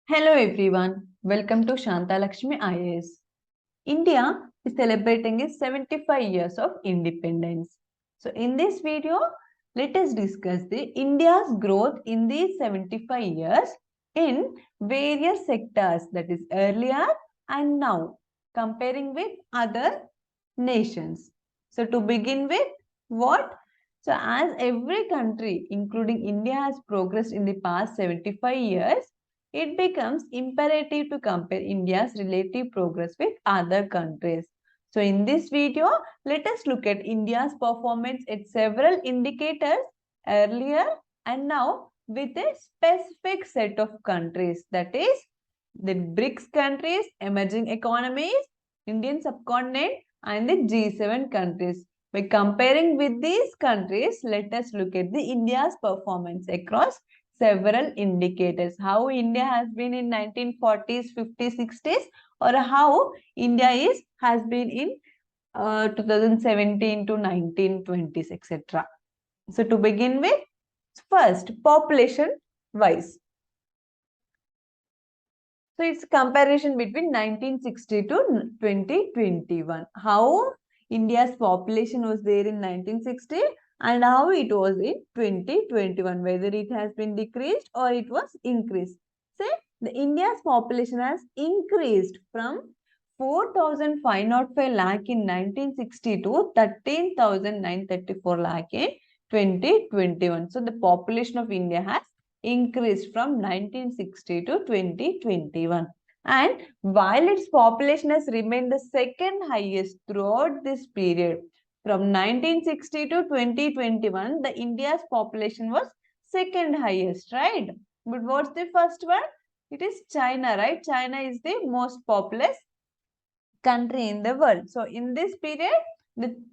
Hello everyone, welcome to Shantha Lakshmi IAS. India is celebrating its 75 years of independence. So in this video, let us discuss the India's growth in these 75 years in various sectors, that is earlier and now, comparing with other nations. So to begin with, what? So as every country, including India, has progressed in the past 75 years, it becomes imperative to compare India's relative progress with other countries. So in this video, let us look at India's performance at several indicators earlier and now with a specific set of countries, that is the BRICS countries, emerging economies, Indian subcontinent and the G7 countries. By comparing with these countries, let us look at the India's performance across several indicators. How India has been in 1940s, 50s, 60s, or how India has been in 2017 to 1920s, etc. So to begin with, first population wise. So it's comparison between 1960 to 2021. How India's population was there in 1960 and how it was in 2021, whether it has been decreased or it was increased. Say the India's population has increased from 4,505 lakh in 1960 to 13,934 lakh in 2021. So the population of India has increased from 1960 to 2021. And while its population has remained the second highest throughout this period, from 1960 to 2021, the India's population was second highest, right? But what's the first one? It is China, right? China is the most populous country in the world. So in this period,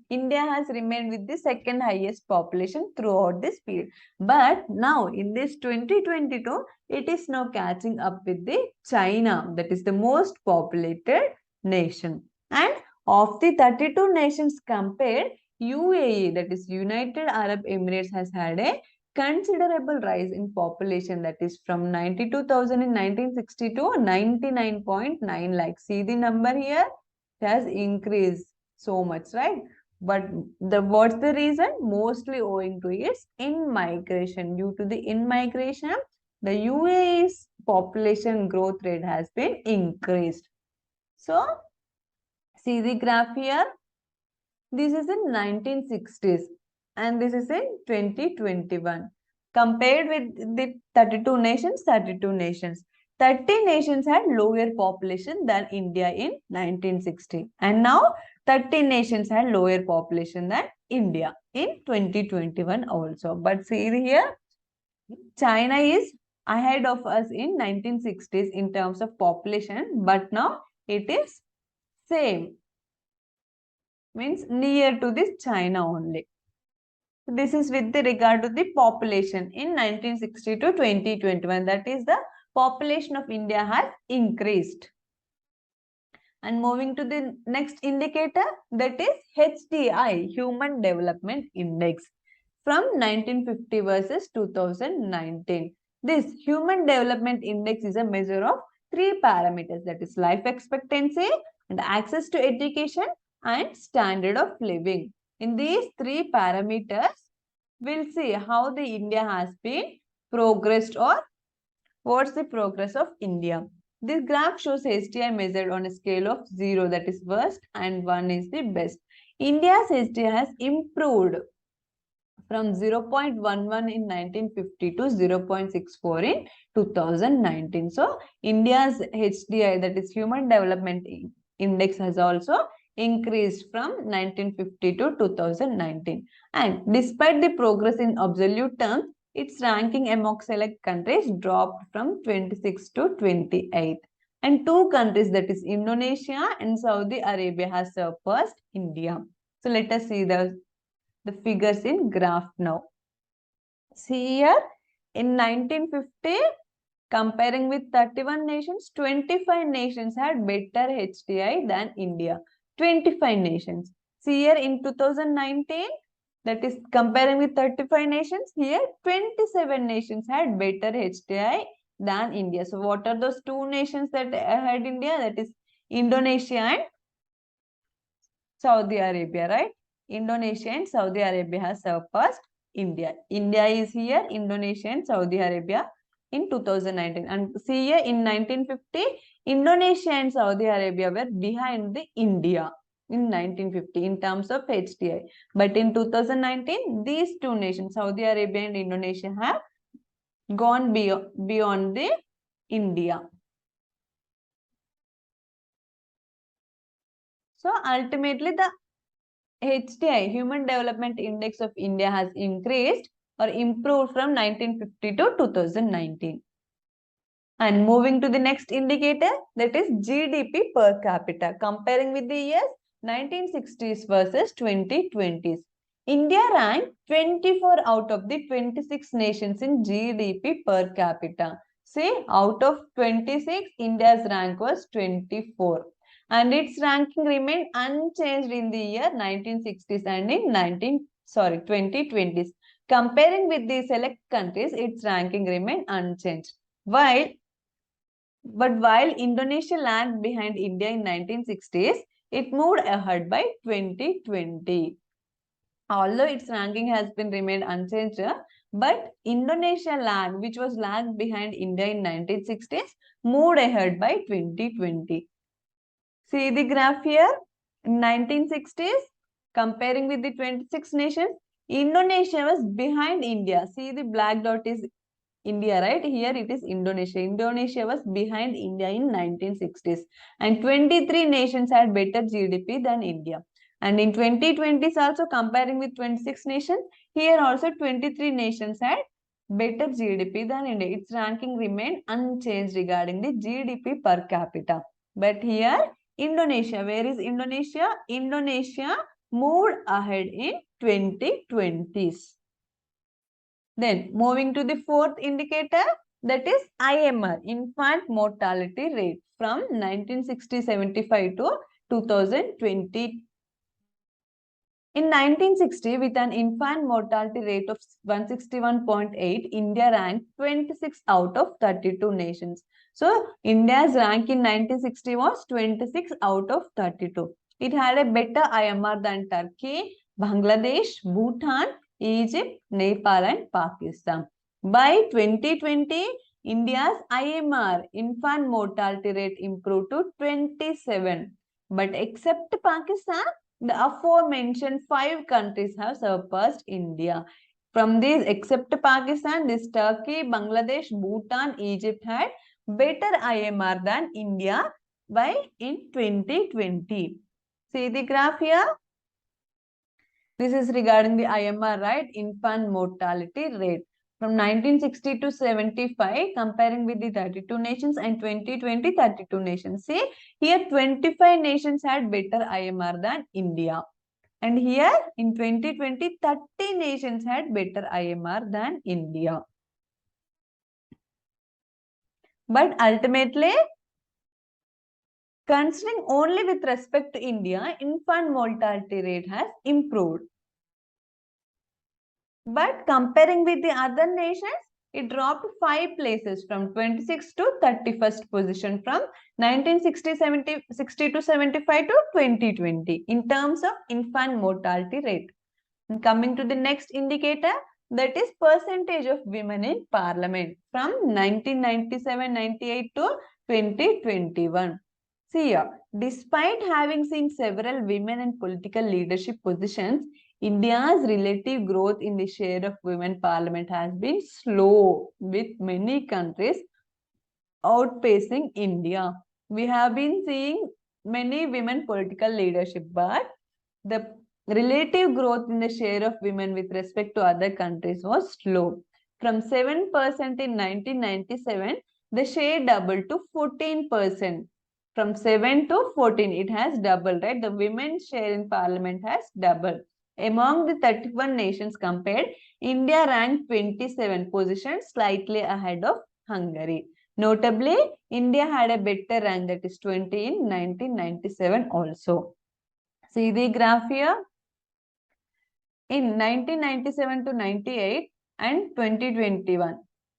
India has remained with the second highest population throughout this period. But now in this 2022, it is now catching up with the China, that is the most populated nation. And of the 32 nations compared, UAE, that is United Arab Emirates, has had a considerable rise in population, that is from 92,000 in 1960 to 99.9 lakhs. See the number here? It has increased so much, right? But what's the reason? Mostly owing to its in-migration. Due to the in-migration, the UAE's population growth rate has been increased. So, see the graph here. This is in 1960s and this is in 2021. Compared with the 32 nations, 30 nations had lower population than India in 1960. And now 30 nations had lower population than India in 2021 also. But see here, China is ahead of us in 1960s in terms of population, but now it is same. Means near to this China only. This is with the regard to the population in 1960 to 2021. That is the population of India has increased. And moving to the next indicator, that is HDI, Human Development Index, from 1950 versus 2019. This Human Development Index is a measure of three parameters, that is life expectancy and access to education and standard of living. In these three parameters, we'll see how the India has been progressed or what's the progress of India. This graph shows HDI measured on a scale of 0, that is worst, and 1 is the best. India's HDI has improved from 0.11 in 1950 to 0.64 in 2019. So, India's HDI, that is Human Development Index, has also increased from 1950 to 2019. And despite the progress in absolute terms, its ranking among select countries dropped from 26 to 28. And two countries, that is Indonesia and Saudi Arabia, has surpassed India. So let us see the figures in graph now. See here, in 1950, comparing with 31 nations, 25 nations had better HDI than India. 25 nations. See here in 2019, that is comparing with 35 nations, here 27 nations had better HDI than India. So what are those two nations that ahead India? That is Indonesia and Saudi Arabia, right? Indonesia and Saudi Arabia has surpassed India. India is here, Indonesia and Saudi Arabia in 2019. And see here in 1950, Indonesia and Saudi Arabia were behind the India in 1950 in terms of HDI. But in 2019, these two nations, Saudi Arabia and Indonesia, have gone beyond the India. So ultimately, the HDI, Human Development Index of India, has increased or improved from 1950 to 2019. And moving to the next indicator, that is GDP per capita, comparing with the years 1960s versus 2020s. India ranked 24 out of the 26 nations in GDP per capita. See, out of 26, India's rank was 24. And its ranking remained unchanged in the year 1960s and in 2020s. Comparing with the select countries, its ranking remained unchanged. While Indonesia lagged behind India in 1960s, it moved ahead by 2020. Although its ranking has been remained unchanged, but Indonesia lagged, which was lagged behind India in 1960s, moved ahead by 2020. See the graph here. In 1960s, comparing with the 26 nations, Indonesia was behind India. See the black dot is India, right? Here it is Indonesia. Indonesia was behind India in 1960s. And 23 nations had better GDP than India. And in 2020s also, comparing with 26 nations, here also 23 nations had better GDP than India. Its ranking remained unchanged regarding the GDP per capita. But here, Indonesia, where is Indonesia? Indonesia moved ahead in 2020s. Then moving to the fourth indicator, that is IMR, infant mortality rate, from 1960-75 to 2020. In 1960, with an infant mortality rate of 161.8, India ranked 26 out of 32 nations. So India's rank in 1960 was 26 out of 32. It had a better IMR than Turkey, Bangladesh, Bhutan, Egypt, Nepal, and Pakistan. By 2020, India's IMR, infant mortality rate, improved to 27. But except Pakistan, the aforementioned 5 countries have surpassed India. From these, except Pakistan, this Turkey, Bangladesh, Bhutan, Egypt had better IMR than India in 2020. See the graph here. This is regarding the IMR, right? Infant mortality rate. From 1960 to 75, comparing with the 32 nations, and 2020, 32 nations. See, here 25 nations had better IMR than India. And here in 2020, 30 nations had better IMR than India. But ultimately, considering only with respect to India, infant mortality rate has improved. But comparing with the other nations, it dropped 5 places from 26th to 31st position from 1960 to 75 to 2020 in terms of infant mortality rate. And coming to the next indicator, that is percentage of women in parliament from 1997-98 to 2021. See here, despite having seen several women in political leadership positions, India's relative growth in the share of women parliament has been slow, with many countries outpacing India. We have been seeing many women political leadership, but the relative growth in the share of women with respect to other countries was slow. From 7% in 1997, the share doubled to 14%. From 7 to 14, it has doubled, right? The women's share in parliament has doubled. Among the 31 nations compared, India ranked 27 positions, slightly ahead of Hungary. Notably, India had a better rank, that is 20 in 1997 also. See the graph here. In 1997 to 98 and 2021.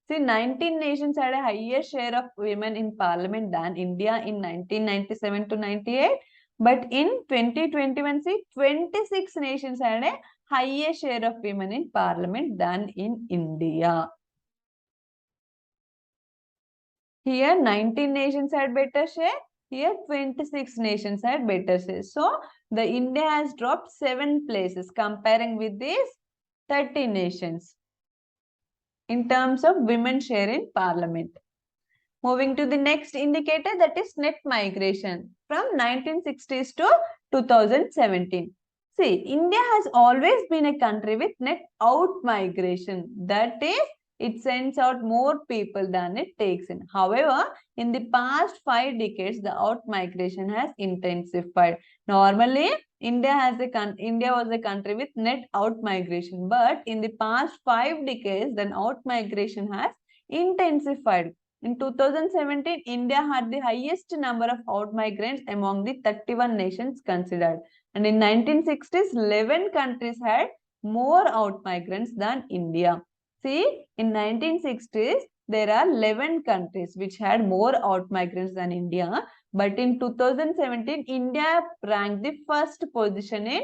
See, 19 nations had a higher share of women in parliament than India in 1997 to 98. But in 2021, see, 26 nations had a higher share of women in parliament than in India. Here 19 nations had better share. Here 26 nations had better share. So the India has dropped 7 places comparing with these 30 nations in terms of women share in parliament. Moving to the next indicator, that is net migration from 1960s to 2017. See, India has always been a country with net out migration. That is, it sends out more people than it takes in. However, in the past 5 decades, the out migration has intensified. Normally, India was a country with net out migration, but in the past 5 decades, the out migration has intensified. In 2017, India had the highest number of out migrants among the 31 nations considered. And in 1960s, 11 countries had more out migrants than India. See, in 1960s, there are 11 countries which had more out migrants than India. But in 2017, India ranked the first position in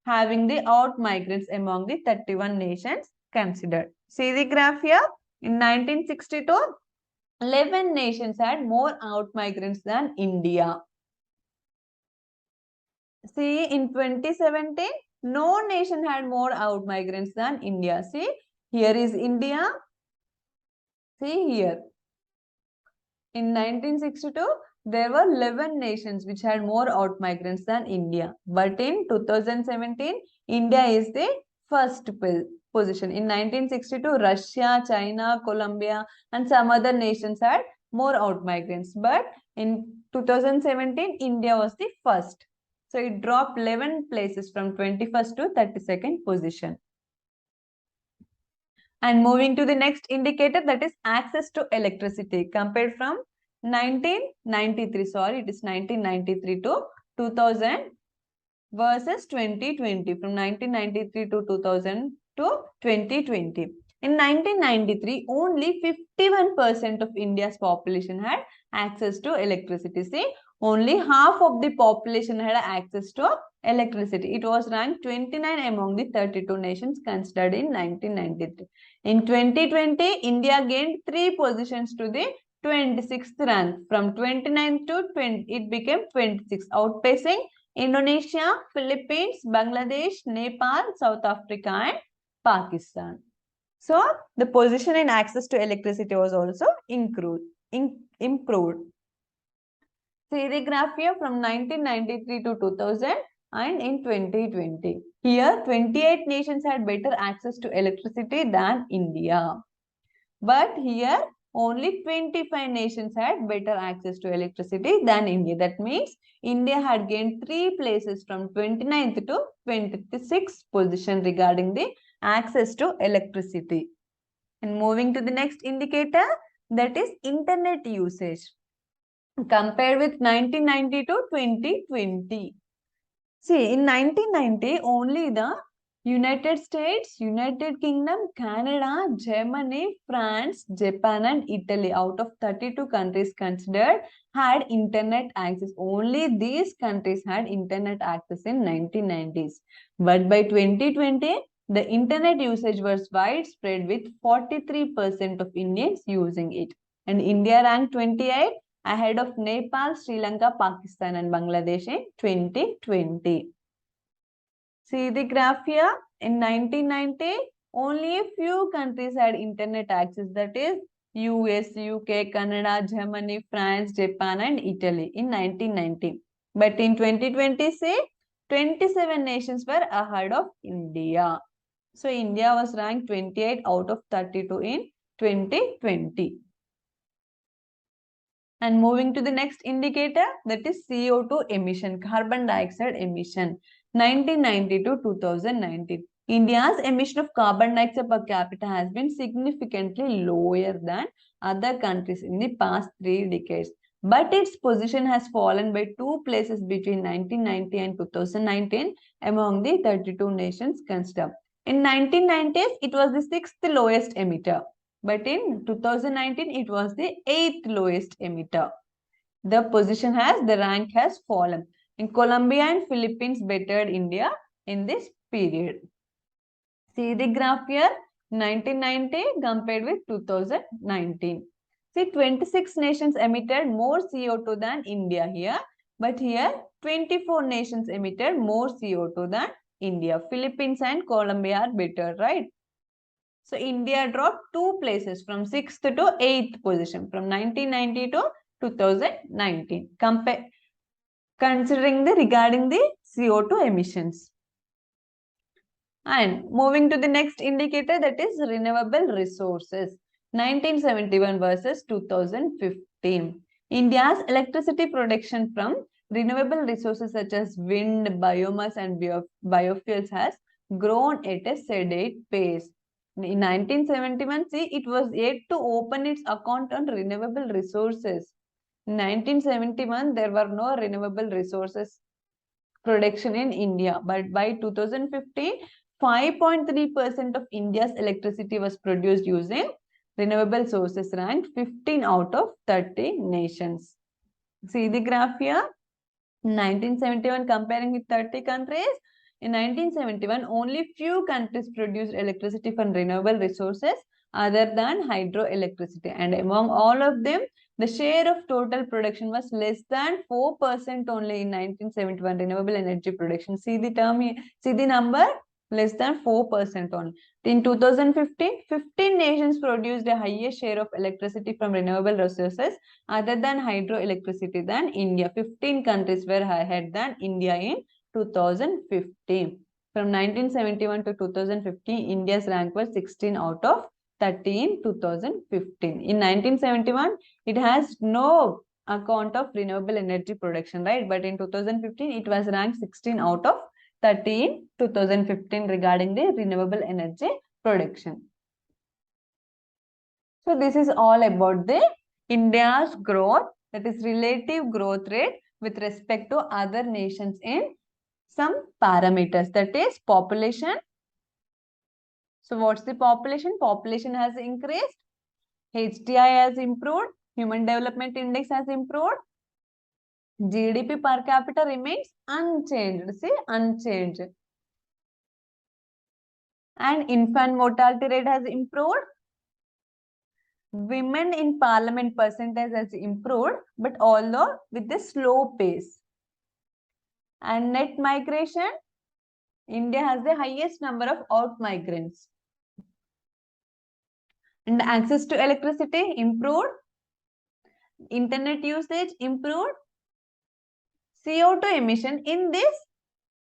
having the out migrants among the 31 nations considered. See the graph here. In 1962, 11 nations had more out migrants than India. See, in 2017, no nation had more out migrants than India. See, here is India. See here. In 1962, there were 11 nations which had more out migrants than India. But in 2017, India is the first position. In 1962, Russia, China, Colombia, and some other nations had more out migrants. But in 2017, India was the first. So it dropped 11 places from 21st to 32nd position. And moving to the next indicator, that is access to electricity, compared from 1993, sorry, it is 1993 to 2000 versus 2020, from 1993 to 2000 to 2020. In 1993, only 51% of India's population had access to electricity. See, only half of the population had access to electricity. It was ranked 29 among the 32 nations considered in 1993. In 2020, India gained 3 positions to the 26th rank. From 29th to 20, it became 26th, outpacing Indonesia, Philippines, Bangladesh, Nepal, South Africa, and Pakistan. So, the position in access to electricity was also improved. See the graph here from 1993 to 2000 and in 2020. Here, 28 nations had better access to electricity than India. But here, only 25 nations had better access to electricity than India. That means India had gained 3 places from 29th to 26th position regarding the access to electricity. And moving to the next indicator, that is internet usage, compared with 1990 to 2020. See, in 1990, only the United States, United Kingdom, Canada, Germany, France, Japan, and Italy, out of 32 countries considered, had internet access. Only these countries had internet access in 1990s. But by 2020, the internet usage was widespread with 43% of Indians using it. And India ranked 28 ahead of Nepal, Sri Lanka, Pakistan, and Bangladesh in 2020. See the graph here. In 1990, only a few countries had internet access, that is US, UK, Canada, Germany, France, Japan, and Italy in 1990. But in 2020, say 27 nations were ahead of India. So India was ranked 28 out of 32 in 2020. And moving to the next indicator, that is CO2 emission, carbon dioxide emission, 1990 to 2019. India's emission of carbon dioxide per capita has been significantly lower than other countries in the past 3 decades. But its position has fallen by 2 places between 1990 and 2019 among the 32 nations considered. In 1990s, it was the 6th lowest emitter. But in 2019, it was the 8th lowest emitter. The rank has fallen. In Colombia and Philippines bettered India in this period. See the graph here, 1990 compared with 2019. See, 26 nations emitted more CO2 than India here. But here, 24 nations emitted more CO2 than India. Philippines and Colombia are better, right? So, India dropped 2 places from 6th to 8th position from 1990 to 2019. Considering regarding the CO2 emissions. And moving to the next indicator, that is renewable resources. 1971 versus 2015. India's electricity production from renewable resources such as wind, biomass and biofuels has grown at a steady pace. In 1971, see, it was yet to open its account on renewable resources. In 1971, there were no renewable resources production in India, but by 2015, 5.3% of India's electricity was produced using renewable sources, ranked 15 out of 30 nations. See the graph here. 1971 comparing with 30 countries. In 1971, only few countries produced electricity from renewable resources other than hydroelectricity. And among all of them, the share of total production was less than 4% only in 1971 renewable energy production. See the term here, see the number, less than 4% only. In 2015, 15 nations produced a higher share of electricity from renewable resources other than hydroelectricity than India. 15 countries were ahead than India in 2015. From 1971 to 2015, India's rank was 16 out of 30 in 2015. In 1971, it has no account of renewable energy production, right? But in 2015, it was ranked 16 out of 30 in 2015 regarding the renewable energy production. So this is all about the India's growth, that is relative growth rate with respect to other nations in some parameters, that is population. So what's the population? Population has increased, HDI has improved, Human Development Index has improved, GDP per capita remains unchanged, see, unchanged. And infant mortality rate has improved. Women in parliament percentage has improved, but although with a slow pace. And net migration, India has the highest number of out migrants. And access to electricity improved. Internet usage improved. CO2 emission, in this,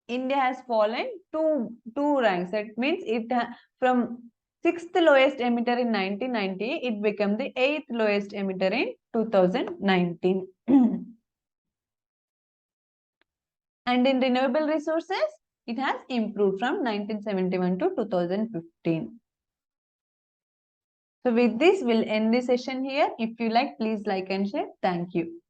India has fallen two ranks. That means it from 6th lowest emitter in 1990, it became the 8th lowest emitter in 2019. And in renewable resources, it has improved from 1971 to 2015. So with this, we'll end the session here. If you like, please like and share. Thank you.